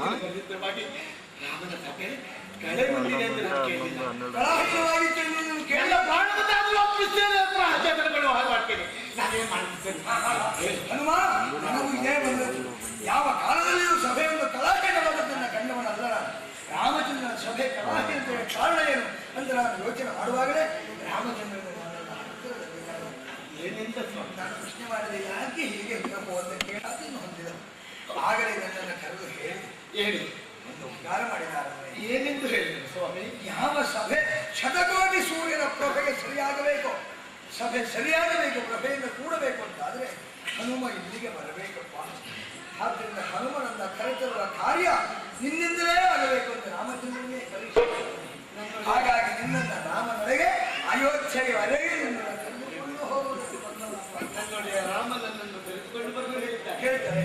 ಖಂಡಿತವಾಗಿ ರಾಮನ ಸಭೆ ಕಳೆದುಕೊಂಡಿದೆ ಎಂದು ನಾನು ಕೇಳಿಲ್ಲ. ಕೇಳಿದ ಪ್ರಾಣವನ್ನಾದರೂ ಒಪ್ಪಿಸ್ತೇನೆ, ಆಚರಣೆಗಳು ಹಾಳು ಮಾಡ್ತೇನೆ. ನಾನೇನು ಮಾಡ್ತಿದ್ದೇನೆ ಹನುಮ, ನನಗೂ ಇದೇ ಬಂದದ್ದು. ಯಾವ ಕಾಲದಲ್ಲಿಯೂ ಸಭೆಯನ್ನು ಕಲಾಪೇಟವಾದದ್ದನ್ನು ಕಂಡವನಲ್ಲ. ರಾಮಚಂದ್ರನ ಸಭೆ ಕಲಾಪೆ ಅಂತ ಕಾರಣ ಏನು ಅಂತ ನಾನು ಯೋಚನೆ ಮಾಡುವಾಗಲೇ ರಾಮಚಂದ್ರನ ಏನೆಂತ ನಾನು ಪ್ರಶ್ನೆ ಮಾಡಿದೆ, ಯಾಕೆ ಹೀಗೆ ಅಂತ ಕೇಳಾದನ್ನು ಹೊಂದಿದ. ಆಗಲೇ ನನ್ನನ್ನು ಕರೆದು ಹೇಳಿ ಒಂದು ಉದ್ಧಾರ ಮಾಡಿದ್ದಾರೆ. ಏನೆಂದು ಹೇಳಿದರು ಸ್ವಾಮಿ? ಯಾವ ಸಭೆ ಶತಕೋಟಿ ಸೂರ್ಯನ ಪ್ರಭೆಗೆ ಸರಿಯಾಗಬೇಕು, ಸಭೆ ಸರಿಯಾಗಬೇಕು, ಪ್ರಭೆಯಿಂದ ಕೂಡಬೇಕು ಅಂತಾದ್ರೆ ಹನುಮ ಇಲ್ಲಿಗೆ ಬರಬೇಕಪ್ಪ. ಆದ್ದರಿಂದ ಹನುಮನನ್ನ ಕರೆತರುವ ಕಾರ್ಯ ನಿನ್ನಿಂದಲೇ ಆಗಬೇಕು ಅಂತ ರಾಮಚಂದ್ರನೇ ಪರೀಕ್ಷೆ. ಹಾಗಾಗಿ ನಿನ್ನನ್ನು ರಾಮನೊಳಗೆ ಅಯೋಧ್ಯೆಗೆ ವರೆಗೆ ನಿನ್ನನ್ನು ಕರೆದುಕೊಂಡು ಹೋಗುವುದು. ರಾಮನನ್ನು ತೆಗೆದುಕೊಂಡು ಬರಲು ಹೇಳ್ತಾರೆ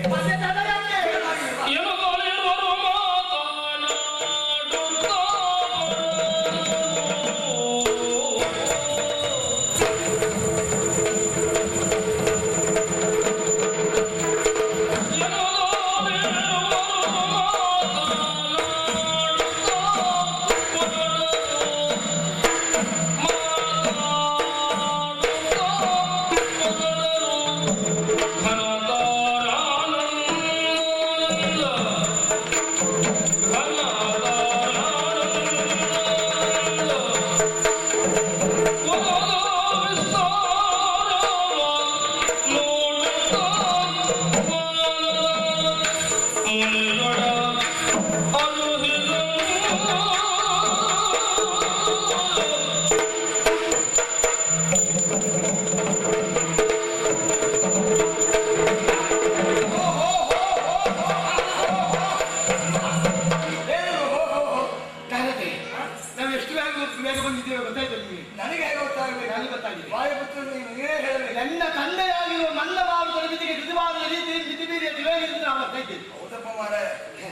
ನನ್ನ ತಂದೆಯಾಗಿರುವ ಮಲ್ಲವಾದ ಮಿತಿಗೆ ನಿಜವಾದ ರೀತಿ ಮಿತಿ ಮೀರಿಯ ತಿಳಿಯಲಿದ್ದು ನಾವು ಬರ್ತಿದ್ದೇವೆ. ಹೌದಪ್ಪ ಮಾರ,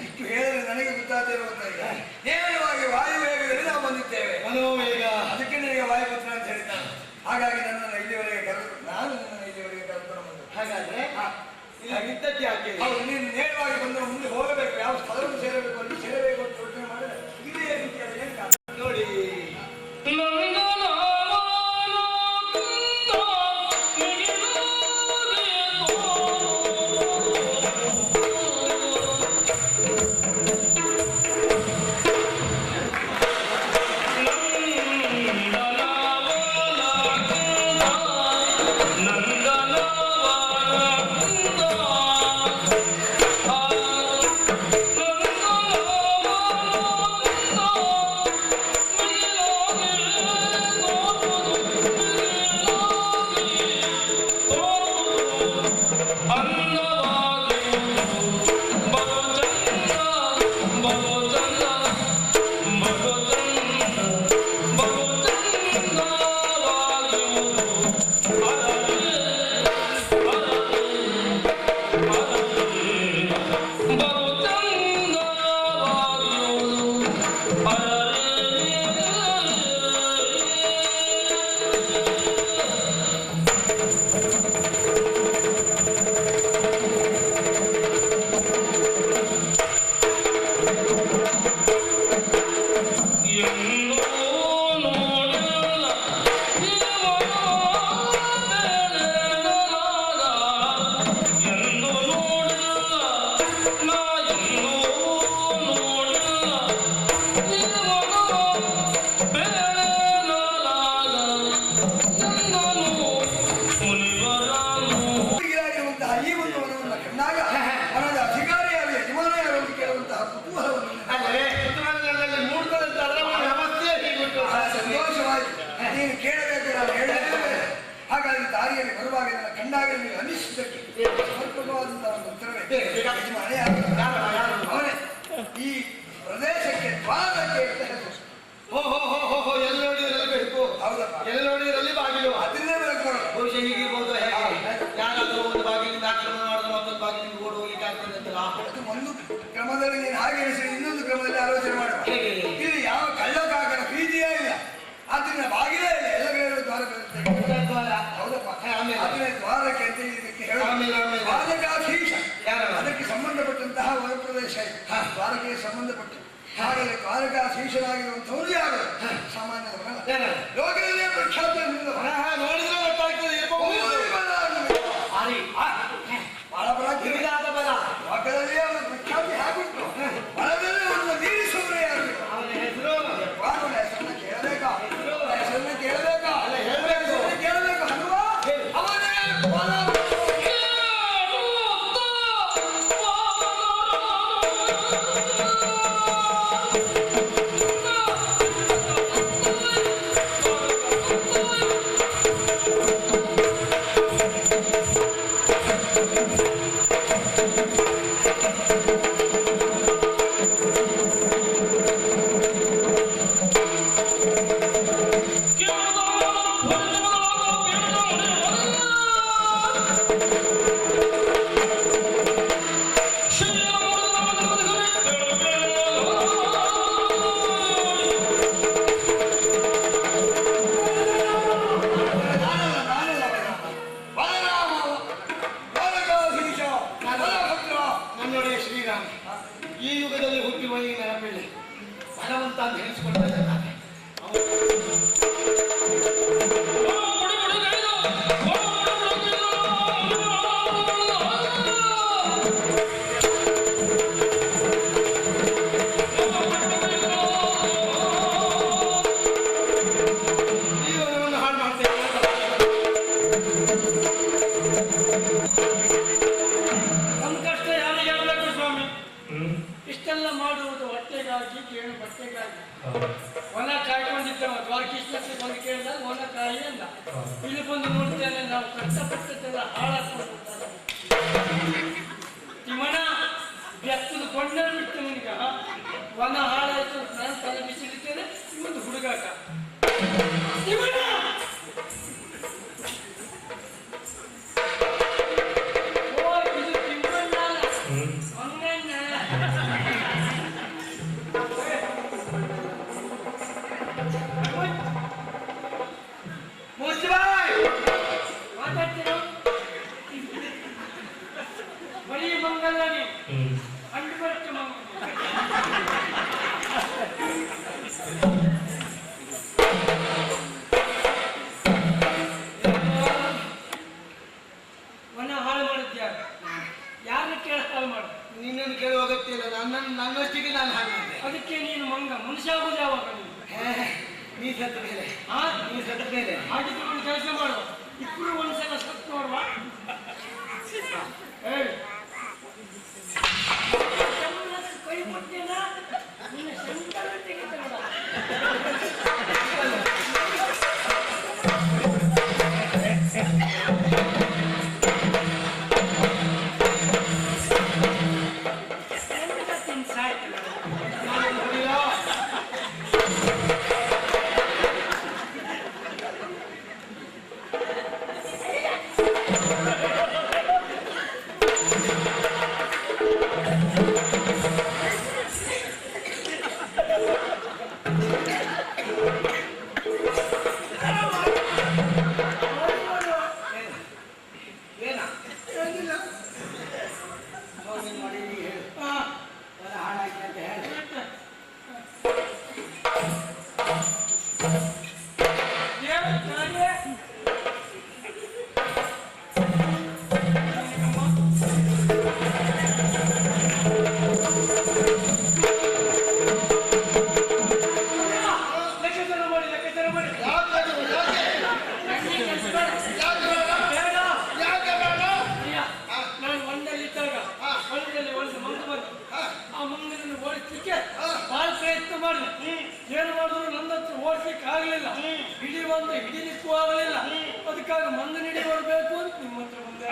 ಇಷ್ಟು ಹೇಳಿದ್ರೆ ನನಗೆ ಗೊತ್ತಾಗದೇ ಇರುವಂತ ನೇರವಾಗಿ ವಾಯುವೇಗದಲ್ಲಿ ನಾವು ಬಂದಿದ್ದೇವೆ. ಮನೋವೇಗ, ಅದಕ್ಕೆ ನನಗೆ ವಾಯುಪುತ್ರ ಅಂತ ಹೇಳಿದ್ದಾನೆ. ಹಾಗಾಗಿ ನನ್ನನ್ನು ಇಲ್ಲಿವರೆಗೆ ಕರೆದು ನಾನು ನನ್ನನ್ನು ಇಲ್ಲಿವರೆಗೆ ಕರೆದುಕೊಂಡು ಬಂದೆ. ಹಾಗಾದ್ರೆ ಇದ್ದಕ್ಕೆ ಯಾಕೆ? ಹೌದು, ನೀನು ನೇರವಾಗಿ ಬಂದು ಮುಂದೆ ಹೋಗಬೇಕು, ಯಾವ ಸ್ಥಳವನ್ನು ಸೇರಬೇಕು ಅಲ್ಲಿ ಸೇರಬೇಕು ಅಂತ ಯೋಚನೆ ಮಾಡಿದ್ರೆ ಇದೇ ರೀತಿಯಾದ ಏನು ಕಾರಣ ನೋಡಿ. ಈ ಪ್ರದೇಶಕ್ಕೆ ದ್ವಾರಕ್ಕೆ ಎಲ್ಲಿ ನೋಡಿದ್ರಲ್ಲಿ ಬೇಕು. ಹೌದಪ್ಪ, ಎಲ್ಲಿ ನೋಡಿದ್ರಲ್ಲಿ ಬಾಗಿಲು ಅದನ್ನೇ ಬೆಳಕೋಣ. ಬಹುಶಃ ಹೀಗಿರ್ಬೋದು. ಯಾರಾದ್ರೂ ಒಂದು ಬಾಗಿಲಿಂದ ಆಕ್ರಮಣ ಮಾಡಿದ್ರೆ ಮತ್ತೊಂದು ಬಾಗಿಲಿಂದ ಓಡಿ ಹೋಗ್ಲಿಕ್ಕೆ ಆಗ್ತದೆ ಅಂತಲ್ಲ. ಒಂದು ಕ್ರಮದಲ್ಲಿ ನೀನು ಹಾಗೆ ಹೇಳಿಸಿ ಇನ್ನೊಂದು ಕ್ರಮದಲ್ಲಿ ಆಲೋಚನೆ ಮಾಡುವ. ಇಲ್ಲಿ ಯಾವ ಕಳ್ಳಕಾಕರ ಪ್ರೀತಿಯೇ ಇಲ್ಲ, ಅದನ್ನ ಬಾಗಿಲೇ ಇಲ್ಲ, ಎಲ್ಲ ಕಡೆ ದ್ವಾರ. ಹೌದಪ್ಪ, ಅದನ್ನೇ ದ್ವಾರಕ್ಕೆ ಅಂತ ಇದಕ್ಕೆ ಹೇಳುವ. ಬಾಲಕಾಧೀಶ ಅದಕ್ಕೆ ಸಂಬಂಧಪಟ್ಟಂತಹ ವನ ಪ್ರದೇಶ ಇದೆ. ದ್ವಾರಕೆಗೆ ಸಂಬಂಧಪಟ್ಟು ಹಾಗೆಯೇ ದ್ವಾರಕಾ ಶೀರ್ಷನಾಗಿರುವಂಥವ್ರು ಯಾರು ಸಾಮಾನ್ಯದವರಲ್ಲ, ಲೋಕದಲ್ಲೇ ಪ್ರಖ್ಯಾತ ನೋಡಿದ್ರೆ ಗೊತ್ತಾಗ್ತದೆ ಬಹಳ ಬಲ ಬಲ ಲೋಕದಲ್ಲಿ ಅವನ ಪ್ರಖ್ಯಾತಿ ಹಾಗುಂಟು. ಬಲದಲ್ಲಿ ಅವನ ಮೀರಿಸುವವರೇ ಯಾರು? ಅವನ ಹೆಸರು ಹೆಸರನ್ನ ಕೇಳಬೇಕಾ? ಹೆಸರನ್ನ ಕೇಳಬೇಕಾ? ಹೇಳ್ಬೇಕು. ಕೇಳಬೇಕು. ಹನುಮ ಅವನೇ ಬಲ. ಈ ಯುಗದಲ್ಲಿ ಹುಟ್ಟಿ ಮೈ ನೆನಪಿಲ್ಲ ಭಗವಂತ ಅಂತ ಹೇಳಿಸಿಕೊಳ್ತಾ ಇದ್ದಾನೆ. ಜೀವನವನ್ನು ಹಾಳು ಮಾಡ್ತಾ ನಮ್ಮ ಕಷ್ಟ ಯಾರು ಹೇಳಬೇಕು ಸ್ವಾಮಿ? ಇಷ್ಟೆಲ್ಲ ಮಾಡುವುದು ಹೊಟ್ಟೆಗಾಗಿ ಕೇಳು ಬಟ್ಟೆಗಾಗಿ. ಹೊಲ ಕಾಯ್ಕೊಂಡಿದ್ದವ ದ್ವಾರಕೀಶ್ವರಕ್ಕೆ ಬಂದು ಕೇಳಿದಾಗ ಹೊಲ ಕಾಯಿ ಅಂದ. ಇಲ್ಲಿ ಬಂದು ನೋಡ್ತೇನೆ ನಾವು ಕಷ್ಟಪಟ್ಟದ್ದೆಲ್ಲ ಹಾಳಾಗ್ಕೊಂಡು ತಿಮ್ಮಣ ಬೆತ್ತದ ಕೊಂಡಲ್ಲಿ ಬಿಡ್ತು ನಿನಗ ಹೊಲ ಹಾಳಾಯ್ತು. ನಾನು ತಲೆ ಬಿಸಿಲಿದ್ದೇನೆ ಇವತ್ತು ಹುಡುಗಾಟ ತಿಮ್ಮಣ ಬರೀ ಮಂಗಲ್ಲ ನೀವು ಅಂಡು ಬರುತ್ತೆ ಮನ ಹಾಳು ಮಾಡಿದ್ಯಾರು? ಯಾರನ್ನ ಕೇಳ ಹಾಳು ಮಾಡು? ನಿನ್ನನ್ನು ಕೇಳುವ ಅಗತ್ಯ ಇಲ್ಲ. ನನ್ನಷ್ಟಿಗೆ ನಾನು ಹಾಳು ಮಾಡಿದೆ. ಅದಕ್ಕೆ ನೀನು ಮಂಗ ಮನುಷ್ಯ ಆಗೋದು ಯಾವಾಗ? ನೀ ಸತ್ತ ಮೇಲೆ ನೀ ಸತ್ತ ಮೇಲೆ ಹಾಗಿದ್ರೆ ಒಂದು ಕೆಲಸ ಮಾಡುವ, ಇಬ್ಬರು ಒಂದ್ಸಲ ಸತ್ತು ನೋಡುವ. ಕೈ ಕೊಟ್ಟೇನ ನಿನ್ನ ಶಂಕರ ತೆಗಿತಾನ. ಏನು ಮಾಡಿದ್ರು ನಂದತ್ರ ಓಡಿಸ್ಲಿಕ್ಕೆ ಆಗಲಿಲ್ಲ. ಹಿಡಿ ಬಂದು ಹಿಡಿಲಿಕ್ಕೂ ಆಗಲಿಲ್ಲ. ಅದಕ್ಕಾಗಿ ಮಂದು ಹಿಡಿ ಬರಬೇಕು ಅಂತ ನಿಮ್ಮ ಹತ್ರ ಬಂದೆ.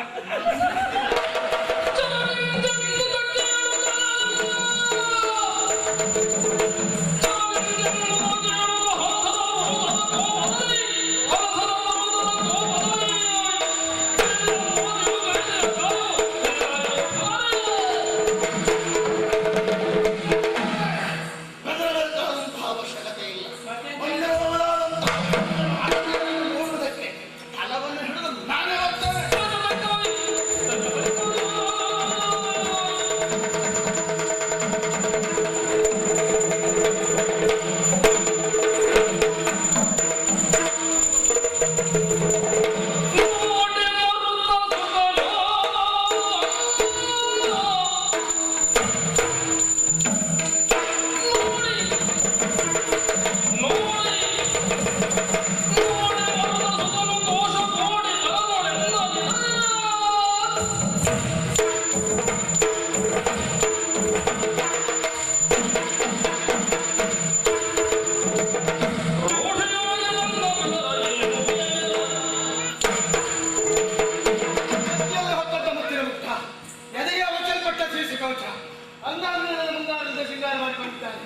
ಬಂಗಾರದ ಬಂಗಾರದ ಶೃಂಗಾರ ಮಾಡಿಕೊಂಡಿದ್ದಾನೆ.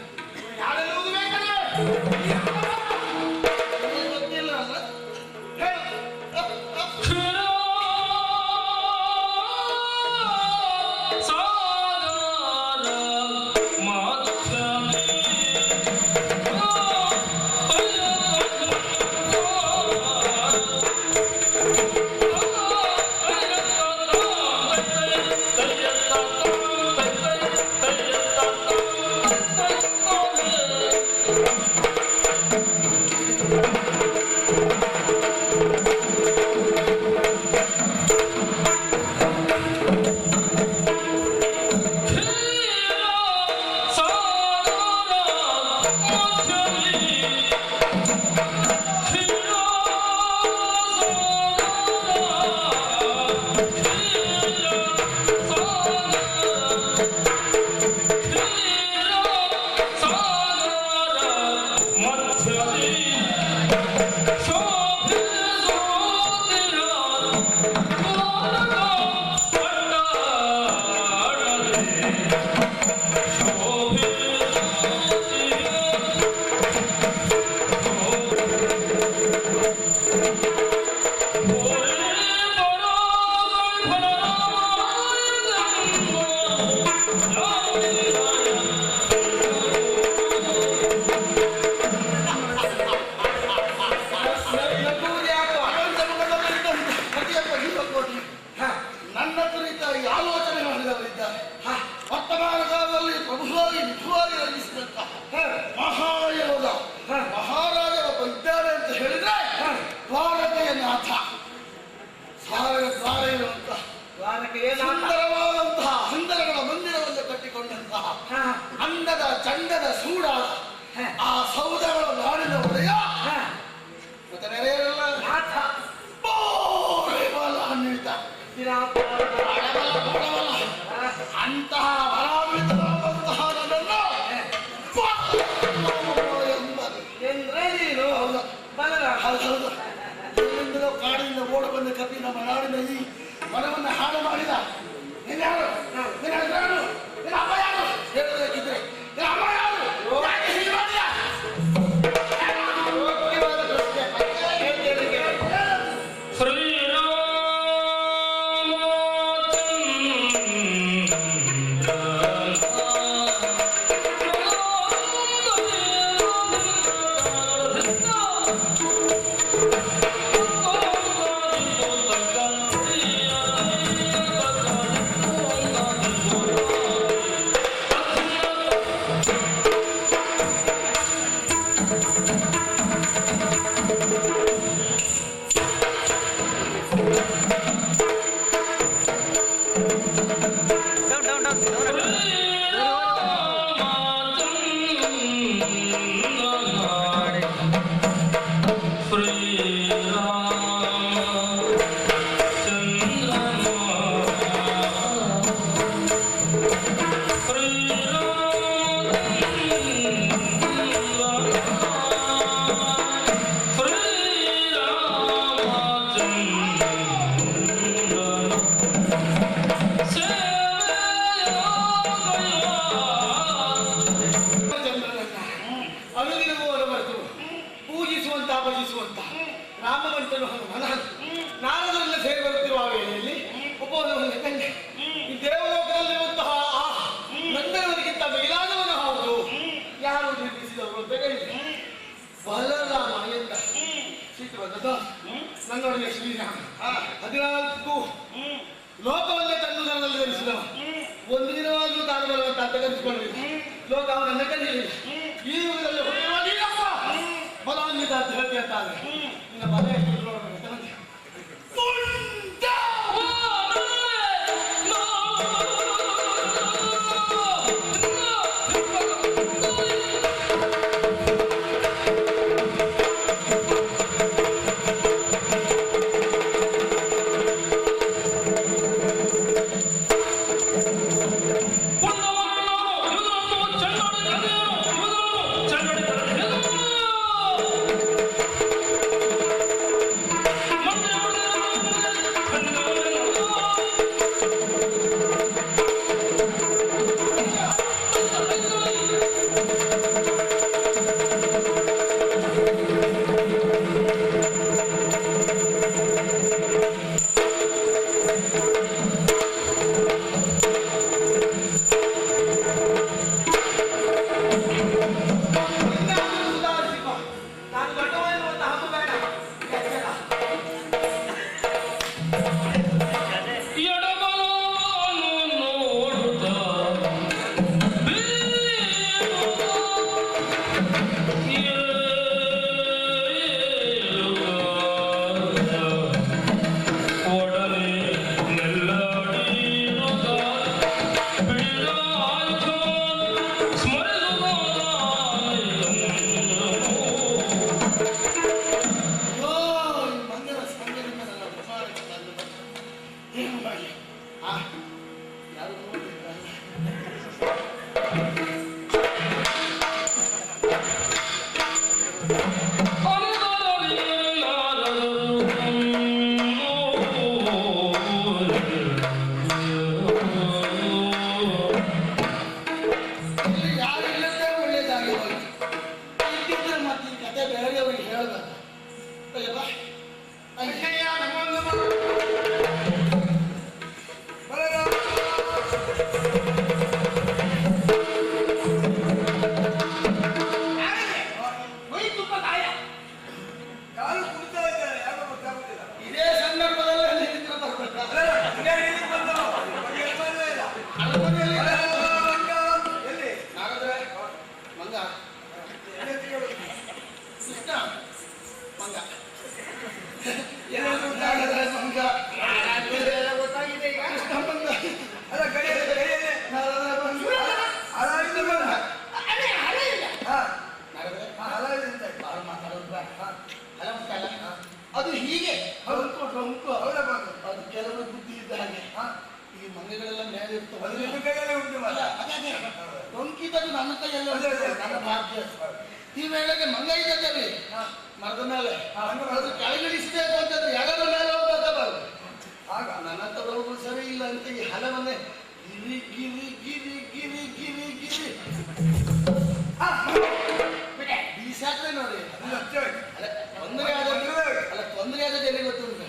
ಯಾರೆಲ್ಲುವುದು ಬೇಕಲ್ಲ ಗೊತ್ತಿಲ್ಲ ಅಲ್ಲ ಸುಂದರವಾದಂತಹ ಹಂದರಗಳ ಮಂದಿರವನ್ನು ಕಟ್ಟಿಕೊಂಡಂತಹ ಅಂದದ ಚಂದದ ಸೂಡಾದ ಆ ಸೌಧಗಳ ನಾಡಿನ ಒಡೆಯ ಮತ್ತೆ ನೆರೆಯಲ್ಲ ಅಂತಹ ಬಲಾನ್ವಿತರಾದಂತಹ ನನ್ನನ್ನು ಎಲ್ಲಿಂದಲೋ ಕಾಡಿನಿಂದ ಓಡ ಬಂದ ಕಪಿ ನಮ್ಮ ನಾಡಿನ ಈ ಮನವನ್ನು ಹಾಳು ಮಾಡಿದ. ನೀನು ಯಾರು? ನಿನ್ನ ಅಮ್ಮ ಯಾರು ಹೇಳಬೇಕಿದ್ರೆ ನಿನ್ನ ಅಮ್ಮ ಯಾರು? ಯಾಕೆ ಹೀಗೆ ಮಾಡಿದ? ನಾರದರನ್ನ ಸೇರಿ ಬರುತ್ತಿರುವ ವೇಳೆಯಲ್ಲಿ ಉಪವನವನ್ನು ಕಂಡೆ. ಈ ದೇವಲೋಕದಲ್ಲಿರುವಂತಹ ನಂದನವರಿಗಿಂತ ಮೇಲಾದವನು ಹೌದು, ಯಾರು ನಿರ್ಮಿಸಿದವರು ಅಂತ ಹೇಳಿದೆ. ಬಲರಾಮ ಎಂದ ಶೀಘ್ರವಾದ ನನ್ನೊಡನೆ ಶ್ರೀರಾಮ 14 ಲೋಕವನ್ನೇ ತನ್ನುದರದಲ್ಲಿ ಧರಿಸಿದವ. ಒಂದು ದಿನವಾದರೂ ತಾನು ಬರುವಂತ ಅಂತ ಕಲಿಸಿಕೊಂಡಿಲ್ಲ. ಲೋಕ ಅವನನ್ನ ಕಲಿಯಲಿಲ್ಲ. ಈ ಯುಗದಲ್ಲಿ ಹೊರಡುವ ನೀನಪ್ಪ ಬಲಾನ್ವಿತ ಅಂತ ಹೇಳ್ತೀಯ ಅಂತಾದ್ರೆ ನಿನ್ನ ಬಲ ಎಷ್ಟು ನೋಡಬೇಕು. ಯಾರು ನೋಡ್ಲಿಲ್ಲ. ಇಲ್ಲಿ ಯಾರು ಇಲ್ಲದೆ ಒಳ್ಳೇದಾಗಿ ಹೋಯ್ತು. ಇದ್ದಿದ್ರೆ ಮತ್ತೆ ಈ ಕತೆ ಬೇರೆಯವರಿಗೆ ಹೇಳ್ಬೇಕು. ಅಯ್ಯಪ್ಪ ಅಯ್ಯಯ್ಯ ನಮ್ಮೊಂದು ಯಾರು ಕುಡ್ತಾ ಇದ್ದಾರೆ ಯಾರು ಗೊತ್ತಾಗುತ್ತಿಲ್ಲ. ಇದೇ ಸಂದರ್ಭದಲ್ಲಿ ಅಲ್ಲಿ ನಿಂತು ಬರ್ಬೇಕಾ? ಅರಮನೆಯಲ್ಲಿ ಎಲ್ಲಿ ನಾಗದ್ರೆ ಮಂಗ ಕೃಷ್ಣ ಮಂಗ ಏನಾದ್ರು ನಾಗದ್ರೆ ಮಂಗ ಗೊತ್ತಾಗಿದೆ ಈಗ. ಕೃಷ್ಣ ಮಂಗ ಅಲ್ಲ ಕೈಯಲ್ಲಿ ನಾಗದ್ರೆ ಮಂಗ ಹಲಾವಿಂದ ಬಂದ ಹಾ ನಾಗದ್ರೆ ಹಲಾವಿಂದ ಅಂತ ಬಾರು ಮಾತಾಡೋದು ಬೇಡ. ಅಲ್ಲ ಉಂಟಲ್ಲ ಅದು ಹೀಗೆ ಡೊಂಕು ಡೊಂಕು ಹೌದಾ ಬಂದು ಅದು ಕೆಲವರು ಬುದ್ಧಿ ಇದ್ದ ಹಾಗೆ ಈ ಮಂಗಗಳೆಲ್ಲ ಮೇಲೆ ಅದು ಇರ್ತವೆ. ನಿಮ್ಮ ಕೈಯಲ್ಲೇ ಉಂಟು ಅಲ್ಲ, ಅದೇ ಡೊಂಕಿದ್ದು ನನ್ನ ಕೈಯಲ್ಲಿ ಉಂಟು. ನನ್ನ ಭಾಗ್ಯ. ಈ ವೇಳೆಗೆ ಮಂಗ ಇದ್ದದಲ್ಲಿ ಮರದ ಮೇಲೆ ಅದು ಕೆಳಗಿಳಿಸಬೇಕು ಅಂತಂದ್ರೆ ಯಾರಾದ್ರೂ ಮೇಲೆ ಹೋಗ್ಬೇಕಾಗಬಾರ್ದು. ಆಗ ನನ್ನ ಹತ್ರ ಸರಿ ಇಲ್ಲ ಅಂತ ಈ ಹಲವನ್ನೇ ಗಿರಿ ಗಿರಿ ಗಿರಿ ಗಿರಿ ಗಿರಿ ಗಿರಿ ಬೀಸಾಕ್ರೆ ನೋಡಿ. ಅದು ಅಚ್ಚೋಯ್ತು. ಅಲ್ಲ ತೊಂದರೆ ಆದದ್ದು ಎಲ್ಲಿ ಗೊತ್ತುಂಟು,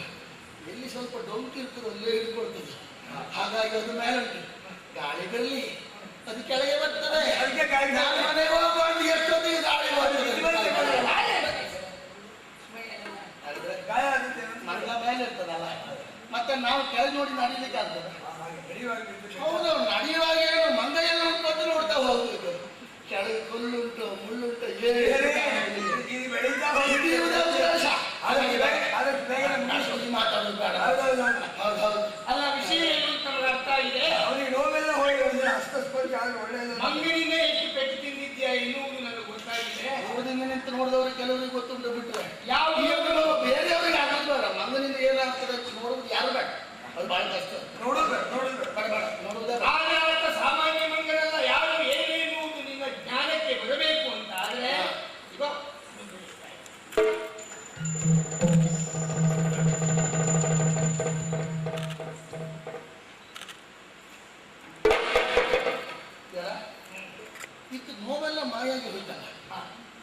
ಎಲ್ಲಿ ಸ್ವಲ್ಪ ಡೊಂಕಿ ಇರ್ತದೆ ಅಲ್ಲೇ ಹಿಡ್ಕೊಳ್ತದೆ. ಹಾಗಾಗಿ ಅದು ಮೇಲೆ ಉಂಟು. ಗಾಳಿ ಬರಲಿ ಅದು ಕೆಳಗೆ ಬರ್ತದೆ. ಅದಕ್ಕೆ ಗಾಳಿ ನಾನು ಮನೆಗೆ ಹೋಗುವಾಗ ಎಷ್ಟೊತ್ತಿಗೆ ಗಾಳಿ ಬರ್ತದೆ. ಹಾಗಾದ್ರೆ ಗಾಯ ಆಗುತ್ತೆ ಮಂಗ ಮೇಲೆ ಇರ್ತದಲ್ಲ, ಮತ್ತೆ ನಾವು ಕೆಳಗೆ ನೋಡಿ ನಡೀಲಿಕ್ಕೆ ಆಗ್ತದೆ. ಹಾಗೆ ಬೆಳೆಯುವಾಗ ನಿಂತು ಹೌದು, ನಡೆಯುವಾಗ ಏನು ಮಂಗ ಎಲ್ಲ ಉಂಟು ಅಂತ ನೋಡ್ತಾ ಹೋಗ್ಬೇಕು. ಕೆಳಗೆ ಹುಲ್ಲುಂಟು ಮುಳ್ಳುಂಟು ಇದು ಬೆಳೀತಾ ಹಿಡಿಯುವುದೇ ಉದ್ದೇಶ. ಅದಕ್ಕೆ ಬೇಗನೆ ಮುಗಿಸು. ಮಾತಾಡೋದು ಬೇಡ. ಹೌದೌದು ಹೌದೌದು. ಅಲ್ಲ ವಿಷಯ ಏನು ಅಂತ ನಮ್ಗೆ ಅರ್ಥ ಇದೆ. ಅವನಿಗೆ ನೋವೆಲ್ಲ ಹೋಗಿ ಹಸ್ತಸ್ಪರ್ಶ ಆದ್ರೆ ಒಳ್ಳೆಯದು. ಮಂಗನಿಂದ ಎಷ್ಟು ಪೆಟ್ಟು ತಿಂದಿದ್ಯಾ ಎನ್ನುವುದು ನನಗೆ ಗೊತ್ತಾಗಿದೆ. ದೂರದಿಂದ ನಿಂತು ನೋಡಿದವರು ಕೆಲವರಿಗೆ ಗೊತ್ತುಂಟು ಬಿಟ್ಟರೆ ಯಾವ ಬೇರೆಯವರಿಗೆ ಆಗೋದು ಬೇಡ. ಮಂಗನಿಂದ ಏನಾಗ್ತದೆ ಅಂತ ನೋಡುವುದು ಯಾರು ಬೇಡ. ಅದು ಬಹಳ ಕಷ್ಟ. ನೋಡುದು ಬೇಡ ಬೇಡ ನೋಡುವುದೇ ಬೇಡ. ಸಾಮಾನ್ಯ ಮಂಗನಲ್ಲ, ಯಾರು ಏನೇನುವುದು ನಿನ್ನ ಜ್ಞಾನಕ್ಕೆ ಬರಬೇಕು ಅಂತ ಆದ್ರೆ ಈಗ ಇತ್ತು ನೋವೆಲ್ಲ ಮಾಯಾಗಿ ಹೋಯ್ತಲ್ಲ,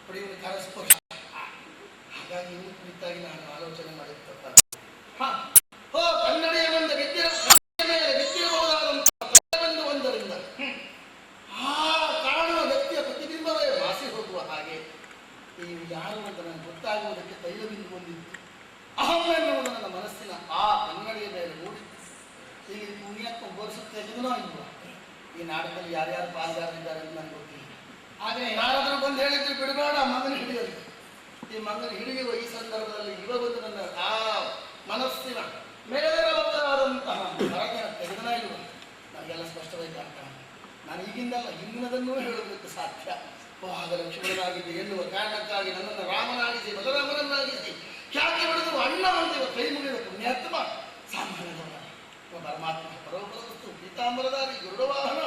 ಪಡೆಯುವ ಕರಸ್ಪರ್ಶ. ಹಾಗಾಗಿ ಇನ್ನು ಕುರಿತಾಗಿ ನಾನು ಆಲೋಚನೆ ಮಾಡಿರ್ತಪ್ಪ. ಓ ಕನ್ನಡಿಯ ಬಂದ ಗೆದ್ದಿರಬಹುದಾದಂತಹ ಒಂದರಿಂದ ಆ ಕಾಣುವ ವ್ಯಕ್ತಿಯ ಪ್ರತಿಬಿಂಬವೇ ವಾಸಿ ಹೋಗುವ ಹಾಗೆ ನೀವು ಯಾರು ಅಂತ ನನಗೆ ಗೊತ್ತಾಗುವುದಕ್ಕೆ ತೈಲಬಿಂದು ಬಂದಿತ್ತು. ಅಹಂ ಎನ್ನುವುದು ನನ್ನ ಮನಸ್ಸಿನ ಆ ಕನ್ನಡಿಯ ಮೇಲೆ ಮೂಡಿತ್ತು. ಈಗ ಪುಣ್ಯತ್ವ ಬೋರಿಸುತ್ತೆ ಇದನ್ನೋ ಇಲ್ವ? ಈ ನಾಟಕದಲ್ಲಿ ಯಾರ್ಯಾರು ಪಾಲ್ಗಾರರಿದ್ದಾರೆ ಅಂತ ನನಗೆ ಗೊತ್ತಿಲ್ಲ. ಆದರೆ ಯಾರಾದರೂ ಬಂದು ಹೇಳಿದ್ರೆ ಬಿಡಬೇಡ ಮಗನ ಹಿಡಿಯೋದು. ಈ ಮಗನ ಹಿಡಿಯುವ ಈ ಸಂದರ್ಭದಲ್ಲಿ ಇವ ಬಂದು ನನ್ನ ಆ ಮನಸ್ಸಿನ ಮೇಲವಾದಂತಹ ಹೊರಗಿನ ತೆಗೆದನ ಇಲ್ವ ನನಗೆಲ್ಲ ಸ್ಪಷ್ಟವಾಗಿ ಕಾಣ್ತಾ. ನಾನು ಈಗಿಂದಲ್ಲ ಹಿಂದಿನದನ್ನೂ ಹೇಳೋದಕ್ಕೆ ಸಾಧ್ಯ. ಆಗ ಲಕ್ಷ್ಮಣನಾಗಿದ್ದೆ ಎನ್ನುವ ಕಾರಣಕ್ಕಾಗಿ ನನ್ನನ್ನು ರಾಮನಾಗಿಸಿ ಬಲರಾಮನನ್ನಾಗಿಸಿ ಖ್ಯಾತಿ ಹೊಡೆದು ಅಣ್ಣ ಅಂತಿವ ಕೈ ಮುಗಿದ ಪುಣ್ಯಾತ್ಮ ಸಾಮಾನ್ಯದವರ ಪರಮಾತ್ಮ ಪರೋಪರವಸ್ತು ಪೀತಾಂಬರಧಾರಿ ಗರುಡವಾಹನ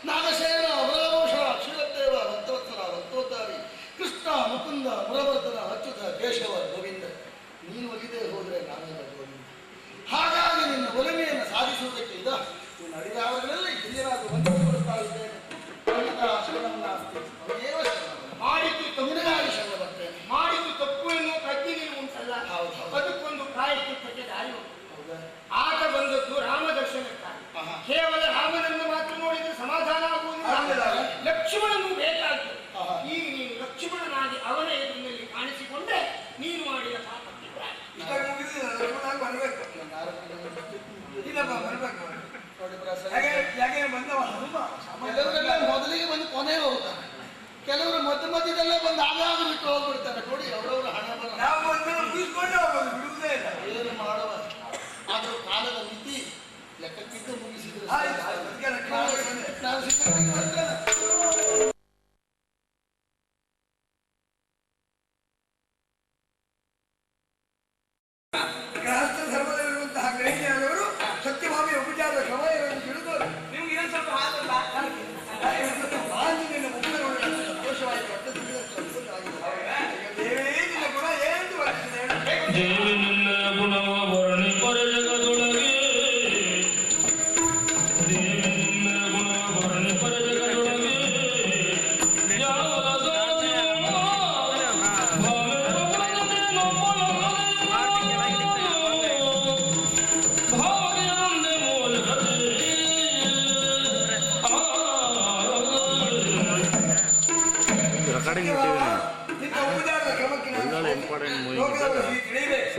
ನಾಗಶೇನ ಅಮರಾಭೂಷಣ ಅಕ್ಷರದೇವ ಭಕ್ತವತ್ಸಲ ಭಕ್ತೋದ್ಧಾರಿ ಕೃಷ್ಣ ಮುಕುಂದ ಮುರವರ್ಧನ ಅಚ್ಯುತ ಕೇಶವ ಗೋವಿಂದ. ನೀನು ಒಲಿದೇ ಹೋದರೆ ನಾನೆಲ್ಲ ಗೋವಿಂದ. ಹಾಗಾಗಿ ನಿನ್ನ ಒಲಿಮೆಯನ್ನು ಸಾಧಿಸುವುದಕ್ಕೆ ಇದ ನೀನು ನಡೆದಾಗಲೆಲ್ಲ ಹಿರಿಯರಾಗಿ ವಂದಿಸಿಕೊಳ್ತಾ ಇದ್ದೇನೆ. ಮಾಡಿದ್ದು ತಮಿಳುನಾಡು ಶರಣ ಬರ್ತೇನೆ. ಮಾಡಿದ್ದು ತಪ್ಪು ಎನ್ನುವ ಪ್ರಜ್ಞೆಗೆ ಉಂಟಲ್ಲ, ಅದಕ್ಕೊಂದು ಪ್ರಾಯಶ್ಚಿತ್ತಕ್ಕೆ ದಾರಿ ಉಂಟು. ಆಗ ಬಂದದ್ದು ರಾಮ ದರ್ಶನಕ್ಕಾಗಿ. ಕೇವಲ ರಾಮನನ್ನು ಮಾತ್ರ ನೋಡಿದ್ರೆ ಸಮಾಧಾನ ಆಗುವುದಿಲ್ಲ, ಲಕ್ಷ್ಮಣನು ಬೇಕಾಗ್ತದೆ. ಈಗ ನೀನು ಲಕ್ಷ್ಮಣನಾಗಿ ಅವನ ಎದುರಿನಲ್ಲಿ ಕಾಣಿಸಿಕೊಂಡ್ರೆ ನೀನು ಮಾಡಿದ ಪಾಪಕ್ಕೆ ಬರಬೇಕು. ಇಲ್ಲಪ್ಪ ಬರಬೇಕು. ಯಾಕೆ ಬಂದವ ಹನುಮ ಕೆಲವರೆಲ್ಲ ಮೊದಲಿಗೆ ಬಂದು ಕೊನೆ ಹೋಗ್ತಾರೆ, ಕೆಲವರು ಮಧ್ಯದಲ್ಲೇ ಬಂದು ಆಗಾಗ ಬಿಟ್ಟು ಹೋಗ್ಬಿಡ್ತಾರೆ. ನೋಡಿ ಅವರವರ ಹಣ ಬರ ನಾವು ಮುಗಿಸ್ಕೊಂಡೆ ಹೋಗೋದು ಬಿಡುವುದೇ ಇಲ್ಲ. ಏನು ಮಾಡುವ ಆದರೂ ಕಾಲದ ಮಿತಿ ಲೆಕ್ಕಕ್ಕಿದ್ದು ಮುಗಿಸಿದ್ರು. ನಾನು ಸಿದ್ಧವಾಗಿ ಬರ್ತೇನೆ. ಗೃಹಸ್ಥ ಧರ್ಮದಲ್ಲಿರುವಂತಹ ಗೃಹಿಣಿಯಾದವರು ಸತ್ಯಭಾಮಿ ಉಪಚಾರದ ಸಮಯವನ್ನು ತಿಳಿದು ನಿಮ್ಗೆ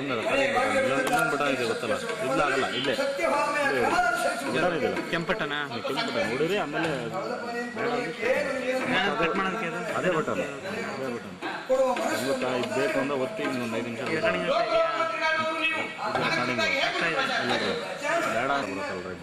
ಸುಮ್ಮನೆ ಇನ್ನೊಂದು ಬಟನ್ ಇದೆ ಗೊತ್ತಲ್ಲ, ಇಲ್ಲಾಗಲ್ಲ, ಇಲ್ಲೇ ಬಟನ್ ಇದೆಯಲ್ಲ ಕೆಂಪಟ್ಟನ ನೋಡಿರಿ. ಆಮೇಲೆ ಅದೇ ಬಟನ್ ಇದು ಬೇಕು ಅಂದ್ರೆ ಒತ್ತಿ ಇನ್ನೊಂದು 5 ನಿಮಿಷ ಬೇಡ ಆಗ್ಬಿಡುತ್ತಲ್ರಿ.